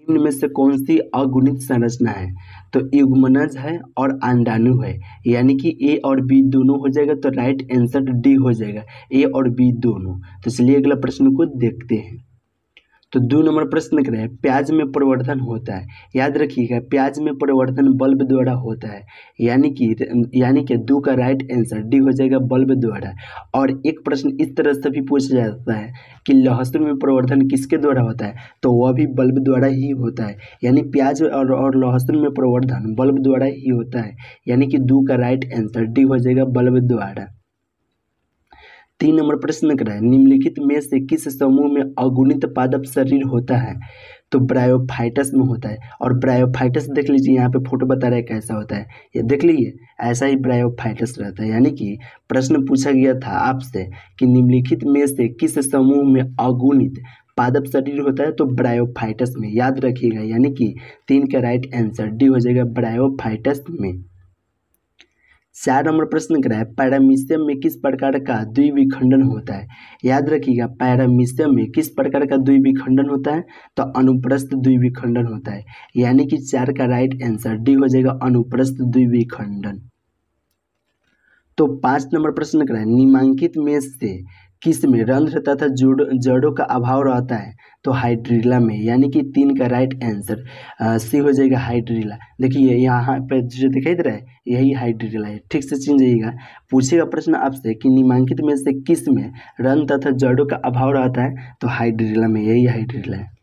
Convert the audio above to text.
इनमें से कौन सी अगुणित संरचना है? तो युग्मनज है और अंडाणु है, यानी कि ए और बी दोनों हो जाएगा, तो राइट आंसर डी हो जाएगा, ए और बी दोनों। तो चलिए अगला प्रश्न को देखते हैं। तो 2 नंबर प्रश्न कर रहे हैं, प्याज में परिवर्तन होता है। याद रखिएगा, प्याज में परिवर्तन बल्ब द्वारा होता है, यानी कि 2 का राइट आंसर डी हो जाएगा, बल्ब द्वारा। और एक प्रश्न इस तरह से भी पूछा जाता है कि लहसुन में परिवर्तन किसके द्वारा होता है? तो वह भी बल्ब द्वारा ही होता है, यानी प्याज और लहसुन में परिवर्तन बल्ब द्वारा ही होता है, यानी कि 2 का राइट आंसर डी हो जाएगा, बल्ब द्वारा। 3 नंबर प्रश्न कर रहा है, निम्नलिखित में से किस समूह में अगुणित पादप शरीर होता है? तो ब्रायोफाइटस में होता है। और ब्रायोफाइटस देख लीजिए, यहाँ पे फोटो बता रहा है कैसा होता है, ये देख लीजिए, ऐसा ही ब्रायोफाइटस रहता है। यानी कि प्रश्न पूछा गया था आपसे कि निम्नलिखित में से किस समूह में अगुणित पादप शरीर होता है? तो ब्रायोफाइटस में, याद रखिएगा, यानी कि 3 का राइट आंसर डी हो जाएगा, ब्रायोफाइटस में। 4 नंबर प्रश्न कर रहा है, पैरामीशियम में किस प्रकार का द्विविखंडन होता है? याद रखिएगा, पैरामीशियम में किस प्रकार का द्विविखंडन होता है? तो अनुप्रस्थ द्विविखंडन होता है, यानी कि 4 का राइट आंसर डी हो जाएगा, अनुप्रस्थ द्विविखंडन। तो 5 नंबर प्रश्न कर रहा है, निम्नलिखित में से किस में रंध्र तथा जड़ों का अभाव रहता है? तो हाइड्रिला में, यानी कि 3 का राइट आंसर सी हो जाएगा, हाइड्रिला। देखिए यहाँ पे जो दिखाई दे रहा है, यही हाइड्रिला है, ठीक से चिन जाइएगा। पूछेगा प्रश्न आपसे कि निम्नलिखित में से किस में रंध्र तथा जड़ों का अभाव रहता है? तो हाइड्रिला में, यही हाइड्रिला है।